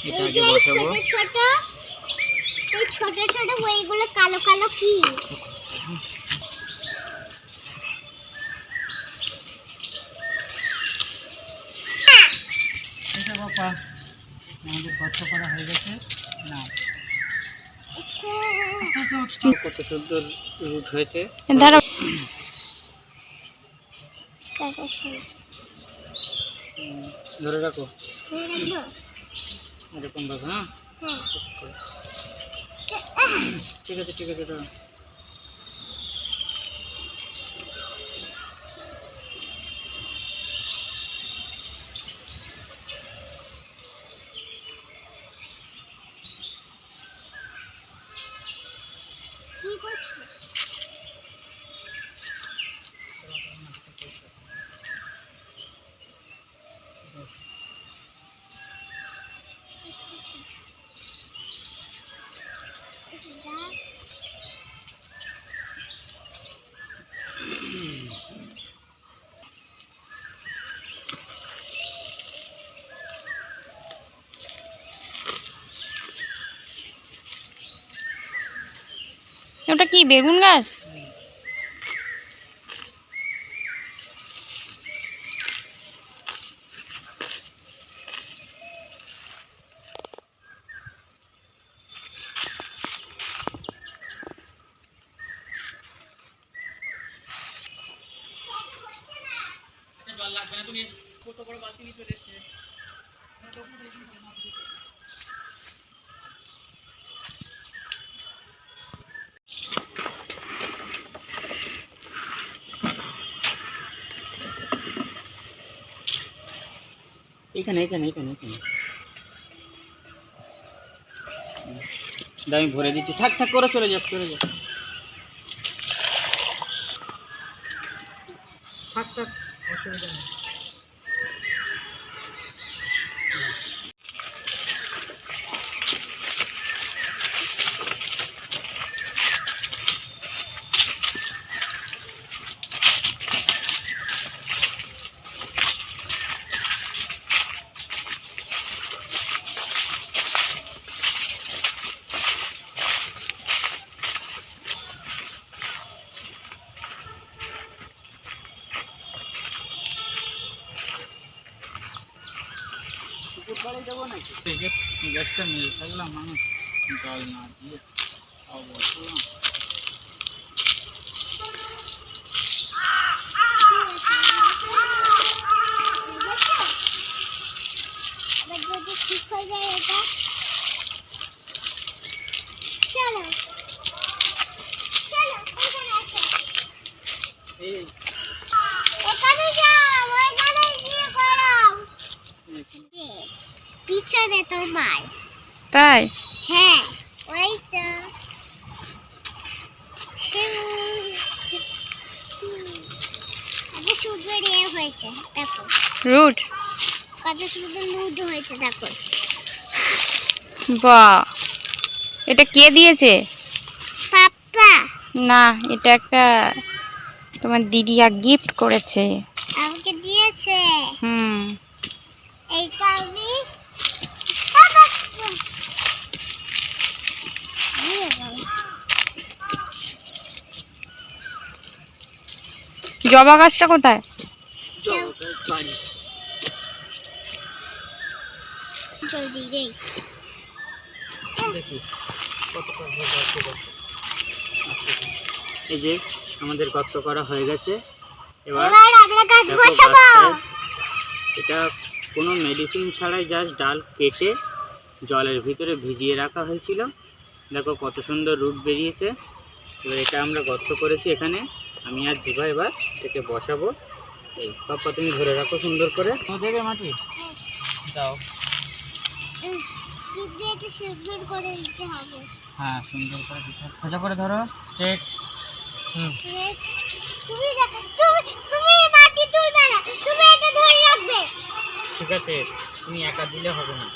এটা আগে বসাবো। ছোট ওই ছোট ছোট ওইগুলো কালো কালো কি? এটা বাবা আমাদের গর্ত করা হয়ে গেছে না। কত সুন্দর রুট হয়েছে। ধরে রাখো এরকম ভাবে। হ্যাঁ ঠিক আছে ঠিক আছে দাঁড়াও। কি করছিস? ওটা কি বেগুন গাছ? জল লাগবে না, তুমি ছোট বড় বালতি নিয়ে চলে এসেছে। এখানে এখানে এখানে এখানে আমি ভরে দিচ্ছি। থাক থাক করে চলে যাক চলে যাক। থাক থাক অসুবিধা নেই। গ্যাসটা নিয়ে থাকলাম মানুষ জল না দিয়ে বসলাম। যদি ঠিক হয়ে যায় এটা চলো চলো এখানে আসো। এখানে যাও ওইখানে গিয়ে করো। পিছনে তোর মার। তাই? হ্যাঁ ওই তো কত সুন্দর ইয়ে হয়েছে দেখো। রুট কত সুন্দর লুড হয়েছে দেখো। বাহ, এটা কে দিয়েছে? পাপা। না, এটা একটা তোমার দিদিয়া গিফট করেছে। আমাকে দিয়েছে। হুম। এইটা আমি জবা গাছটা কোথায়? জলদি রে। এই যে আমাদের গর্ত করা হয়ে গেছে। এবার আমরা গাছ বসাবো। এটা কোনো মেডিসিন ছাড়াই জাস্ট ডাল কেটে জলের ভিতরে ভিজিয়ে রাখা হয়েছিল। দেখো কত সুন্দর রুট বেরিয়েছে। এবার এটা আমরা গর্ত করেছি এখানে। আমি আর জিভা এবার এটাকে বসাবো। এই পাপা তুমি ধরে রাখো সুন্দর করে। দেবে মাটি দাও। সুন্দর করে দিতে হবে। হ্যাঁ সুন্দর করে দিতে হবে। সোজা করে ধরো স্ট্রেট। তুমি তুমি মাটি তুলবে না, তুমি এটা ধরে রাখবে। ঠিক আছে, তুমি একা দিলে হবে না।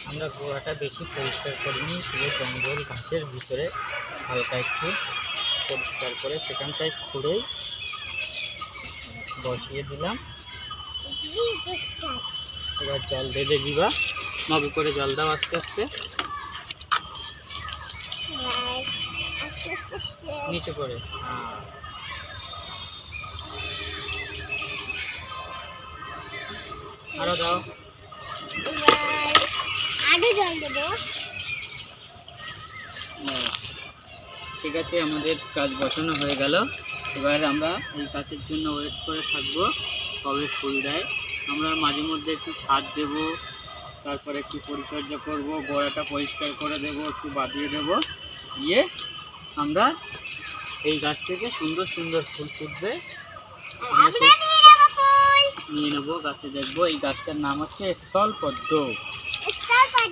আমরা আমরা গোড়াটা বেশি পরিষ্কার করিনি, পুরো জঙ্গল ঘাসের ভিতরে হালকা একটু পরিষ্কার করে সেখানটায় খুঁড়েই বসিয়ে দিলাম। এবার জল দেবে দিবা, মগে করে জল দাও আস্তে আস্তে, নিচু করে। আরো দাও। আরো জল দেবো। ঠিক আছে, আমাদের কাজ বসানো হয়ে গেল। এবার আমরা এই কাজের জন্য ওয়েট করে থাকবো কবে ফুল দেয়। আমরা মাঝে মধ্যে একটু সার দেব, তারপরে একটু পরিচর্যা করব, গোড়াটা পরিষ্কার করে দেব, একটু বাঁধিয়ে দেব, দিয়ে আমরা এই গাছ থেকে সুন্দর সুন্দর ফুল ফুটবে নিয়ে নেবো গাছে। দেখবো এই গাছটার নাম হচ্ছে স্থলপদ্ম।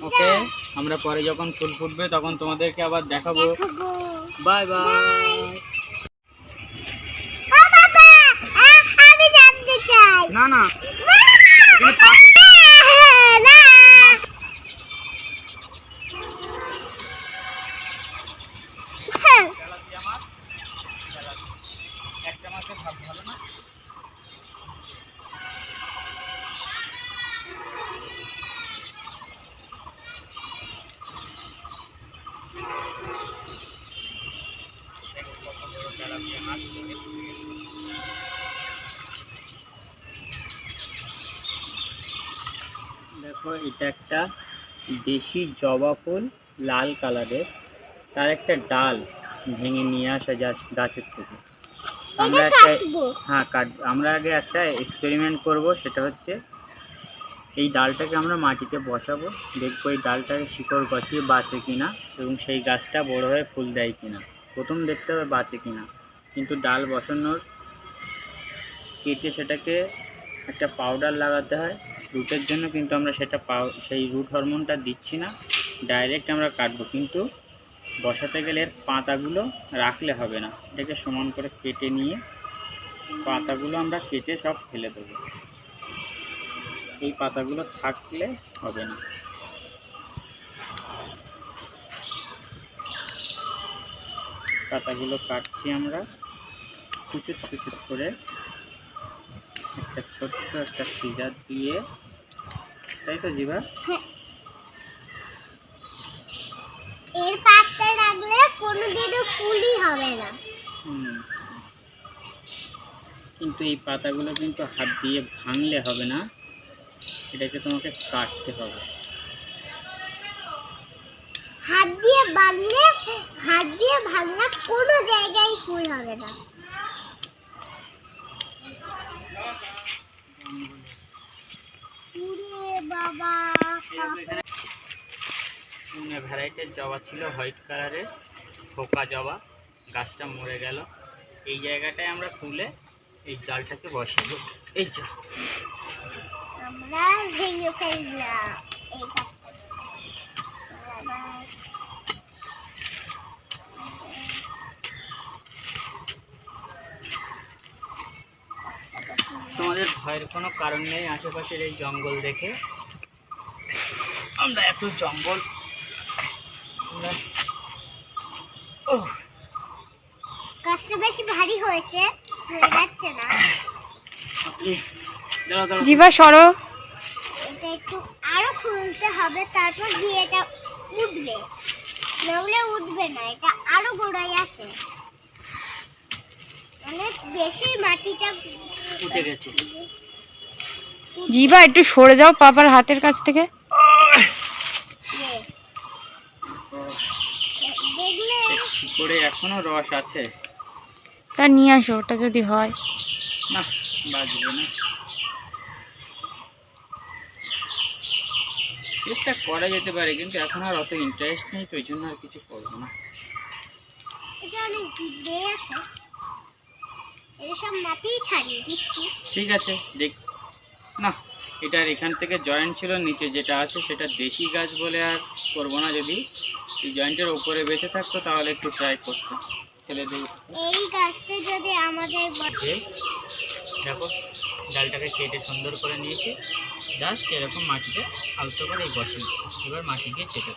ওকে, আমরা পরে যখন ফুল ফুটবে তখন তোমাদেরকে আবার দেখাবো। Bye bye. আমি জানতে চাই। না না, একটা মাছের ভাব ভালো না। দেখো, এটা একটা দেশি জবা ফুল, লাল কালারের, তার একটা ডাল ভেঙে নিয়ে আসা গাছের থেকে। আমরা একটা আমরা আগে একটা এক্সপেরিমেন্ট করব, সেটা হচ্ছে এই ডালটাকে আমরা মাটিতে বসাবো, দেখবো এই ডালটাকে শিকড় গছিয়ে বাঁচে কিনা এবং সেই গাছটা বড় হয়ে ফুল দেয় কিনা। প্রথম দেখতে হবে বাঁচে কিনা, কিন্তু ডাল বসানোর কেটে সেটাকে একটা পাউডার লাগাতে হয় রুটের জন্য, কিন্তু আমরা সেই রুট হরমোনটা দিচ্ছি না, ডাইরেক্ট আমরা কাটবো। কিন্তু বসাতে গেলে এর পাতাগুলো রাখলে হবে না, এটাকে সমান করে কেটে নিয়ে পাতাগুলো আমরা কেটে সব ফেলে দেবো। এই পাতাগুলো থাকলে হবে না। পাতাগুলো কাটছি আমরা কুচুট কুচুট করে, একটা ছোট্ট একটা সিজার দিয়ে, তাই তো জিবা? এর পাতা রাখলে কোনোদিনও ফুলই হবে না। কিন্তু এই পাতাগুলো কিন্তু হাত দিয়ে ভাঙলে হবে না, এটাকে তোমাকে কাটতে হবে। হাত দিয়ে ভাঙলে কোনো জায়গায় ফুল হবে না। বাবা, ভ্যারাইটির জবা ছিল, হোয়াইট কালারের ফোকা জবা, গাছটা মরে গেল। এই জায়গাটায় আমরা তুলে এই ডালটাকে বসাবো। এই যা, আমরা ভেঙে ফেললাম এই গাছটা। তোমাদের ভয়ের কোনো কারণ নেই, আশেপাশের এই জঙ্গল দেখে। আমরা এত জঙ্গল, গাছটা বেশি ভারী হয়ে যাচ্ছে না। জিবা সরো। এটা একটু আরো খুলতে হবে, তারপর দিয়ে এটা উঠবে, নইলে উঠবে না। এটা আরো গোড়ায় আছে, মানে বেশি মাটিটা উঠে গেছে। জিবা একটু সরে যাও পাপার হাতের কাছ থেকে। দেখলে শিকড়ে এখনো রস আছে, তা নিয়ে আসো, ওটা যদি হয়। না, বাজবে না। চেষ্টা করা যেতে পারে, কিন্তু এখন আর অত ইন্টারেস্ট নেই, তো এই জন্য আর কিছু করবো না। এটা অনেক দূরে আছে, এসব মাটি ছাড়িয়ে দিচ্ছি। ঠিক আছে, দেখ না, এটার এখান থেকে জয়েন্ট ছিল, নিচে যেটা আছে সেটা দেশি গাছ বলে আর করবো না। যদি এই জয়েন্টের উপরে বেঁচে থাকতো তাহলে একটু ট্রাই করতাম। ফেলে দিই। এই গাছটা যদি আমাদের দেখো ডালটাকে কেটে সুন্দর করে নিয়েছি, জাস্ট এরকম মাটিতে আলতো করে বসিয়ে এবার মাটি দিয়ে চেপে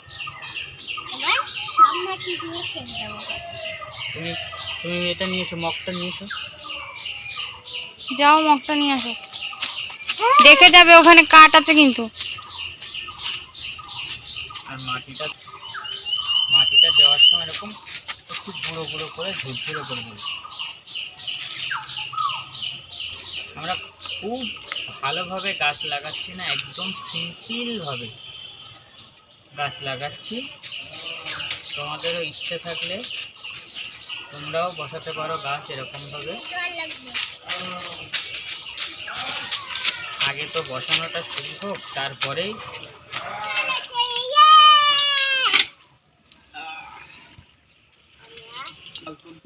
এবার সব মাটি দিয়ে চেপে দেবো। তুমি তুমি এটা নিয়ে এসো, মগটা নিয়ে এসো। যাও মগটা নিয়ে আসো, দেখে যাবে ওখানে কাঠ আছে কিন্তু। আর মাটিটা মাটিটা দেওয়ার সময় এরকম একটু গুঁড়ো গুঁড়ো করে ঝুরঝুরে করে দেবো। আমরা খুব ভালোভাবে গাছ লাগাচ্ছি না, একদম সিম্পলভাবে গাছ লাগাচ্ছি। তোমাদেরও ইচ্ছে থাকলে তোমরাও বসাতে পারো গাছ এরকমভাবে। জল লাগবে। আগে তো বসানোটা শুরু হোক, তারপরেই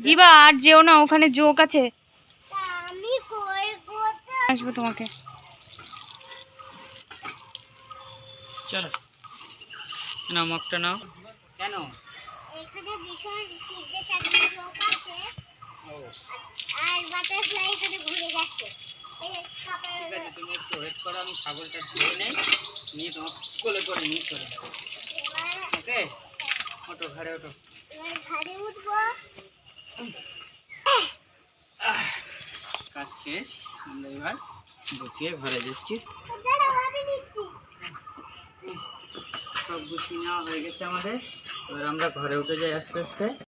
দিবা আর যেও না, ওখানে জোক আছে, তা আমি কই কোথায় আসবো তোমাকে। চলো নাও মগটা নাও। কেন? এখানে ভীষণ চিড়তে চারটে লোক আছে আর বাটারফ্লাই এখানে ঘুরে যাচ্ছে। এই কাপড় ঠিক আছে, তুমি একটু ওয়েট করো, আমি ছাগলটা ধুয়ে নেই, নিয়ে তোমার কোলে করে নিয়ে চলে যাবো। এবার ওকে, ওটো ঘরে ওটো। ঘাড়ে উঠবো। কাজ শেষ, আমরা এবার গুছিয়ে ঘরে যাচ্ছি। দাঁড়াও আমি নিচ্ছি। সব গুছিয়ে নেওয়া হয়ে গেছে আমাদের, এবার আমরা ঘরে উঠে যাই আস্তে আস্তে।